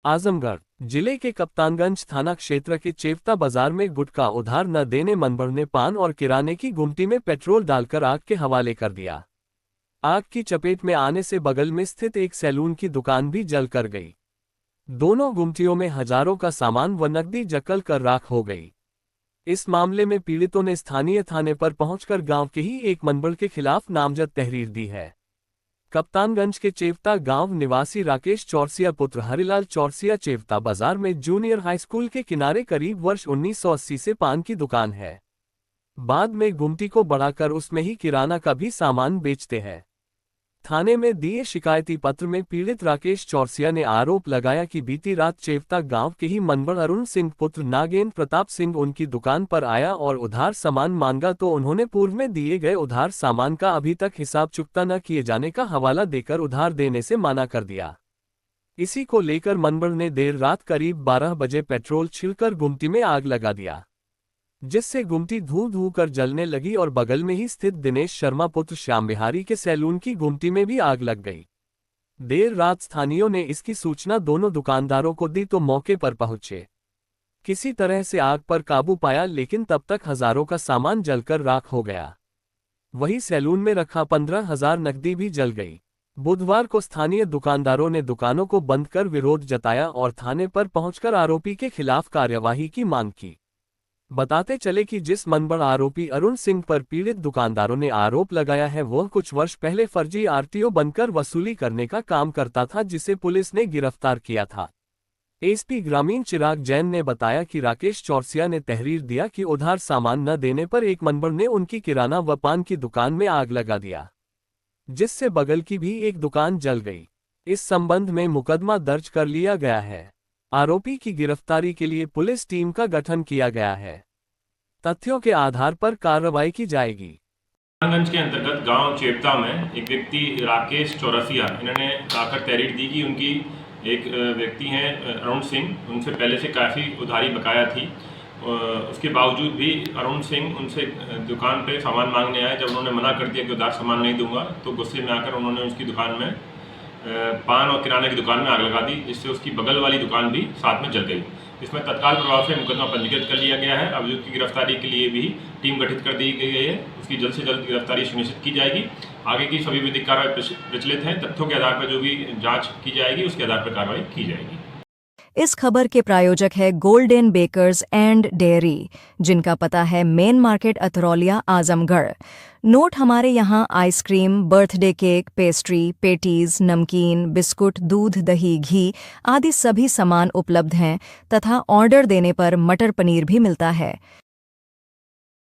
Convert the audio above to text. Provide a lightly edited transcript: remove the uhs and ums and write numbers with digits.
आजमगढ़ जिले के कप्तानगंज थाना क्षेत्र के चेवता बाजार में गुटखा उधार न देने मनबर ने पान और किराने की गुमटी में पेट्रोल डालकर आग के हवाले कर दिया। आग की चपेट में आने से बगल में स्थित एक सैलून की दुकान भी जलकर गई। दोनों गुमटियों में हजारों का सामान व नकदी जकल कर राख हो गई। इस मामले में पीड़ितों ने स्थानीय थाने पर पहुंचकर गांव के ही एक मनबर के खिलाफ नामजद तहरीर दी है। कप्तानगंज के चेवता गांव निवासी राकेश चौरसिया पुत्र हरिलाल चौरसिया चेवता बाजार में जूनियर हाई स्कूल के किनारे करीब वर्ष 1980 से पान की दुकान है। बाद में गुमटी को बढ़ाकर उसमें ही किराना का भी सामान बेचते हैं। थाने में दिए शिकायती पत्र में पीड़ित राकेश चौरसिया ने आरोप लगाया कि बीती रात चेवता गांव के ही मनबर अरुण सिंह पुत्र नागेंद्र प्रताप सिंह उनकी दुकान पर आया और उधार सामान मांगा तो उन्होंने पूर्व में दिए गए उधार सामान का अभी तक हिसाब चुकता न किए जाने का हवाला देकर उधार देने से मना कर दिया। इसी को लेकर मनबर ने देर रात करीब 12 बजे पेट्रोल छिड़कर गुमटी में आग लगा दिया, जिससे गुमटी धू धू कर जलने लगी और बगल में ही स्थित दिनेश शर्मा पुत्र श्याम बिहारी के सैलून की गुमटी में भी आग लग गई। देर रात स्थानीयों ने इसकी सूचना दोनों दुकानदारों को दी तो मौके पर पहुंचे, किसी तरह से आग पर काबू पाया, लेकिन तब तक हजारों का सामान जलकर राख हो गया। वही सैलून में रखा 15,000 नकदी भी जल गई। बुधवार को स्थानीय दुकानदारों ने दुकानों को बंद कर विरोध जताया और थाने पर पहुंचकर आरोपी के खिलाफ कार्यवाही की मांग की। बताते चले कि जिस मनबर आरोपी अरुण सिंह पर पीड़ित दुकानदारों ने आरोप लगाया है वह कुछ वर्ष पहले फर्जी आरटीओ बनकर वसूली करने का काम करता था, जिसे पुलिस ने गिरफ्तार किया था। एसपी ग्रामीण चिराग जैन ने बताया कि राकेश चौरसिया ने तहरीर दिया कि उधार सामान न देने पर एक मनबर ने उनकी किराना व पान की दुकान में आग लगा दिया, जिससे बगल की भी एक दुकान जल गई। इस संबंध में मुकदमा दर्ज कर लिया गया है। आरोपी की गिरफ्तारी के लिए पुलिस टीम का गठन किया गया है। तथ्यों के आधार पर कार्रवाई की जाएगी। कप्तानगंज के अंतर्गत गांव चेवता में एक व्यक्ति राकेश चौरसिया इन्होंने आकर तहरीर दी कि उनकी एक व्यक्ति हैं अरुण सिंह, उनसे पहले से काफ़ी उधारी बकाया थी। उसके बावजूद भी अरुण सिंह उनसे दुकान पे सामान मांगने आए। जब उन्होंने मना कर दिया कि उधार सामान नहीं दूंगा तो गुस्से में आकर उन्होंने उसकी दुकान में पान और किराने की दुकान में आग लगा दी, जिससे उसकी बगल वाली दुकान भी साथ में जल गई। इसमें तत्काल प्रभाव से मुकदमा पंजीकृत कर लिया गया है। अभियुक्त की गिरफ्तारी के लिए भी टीम गठित कर दी गई है। उसकी जल्द से जल्द गिरफ्तारी सुनिश्चित की जाएगी। आगे की सभी विधिक कार्रवाई प्रचलित हैं। तथ्यों के आधार पर जो भी जांच की जाएगी उसके आधार पर कार्रवाई की जाएगी। इस खबर के प्रायोजक है गोल्डन बेकर्स एंड डेयरी, जिनका पता है main market Atraulia Azamgarh. Note हमारे यहाँ ice cream, birthday cake, pastry, patties, नमकीन, बिस्कुट, दूध, दही, घी आदि सभी सामान उपलब्ध हैं तथा ऑर्डर देने पर मटर पनीर भी मिलता है।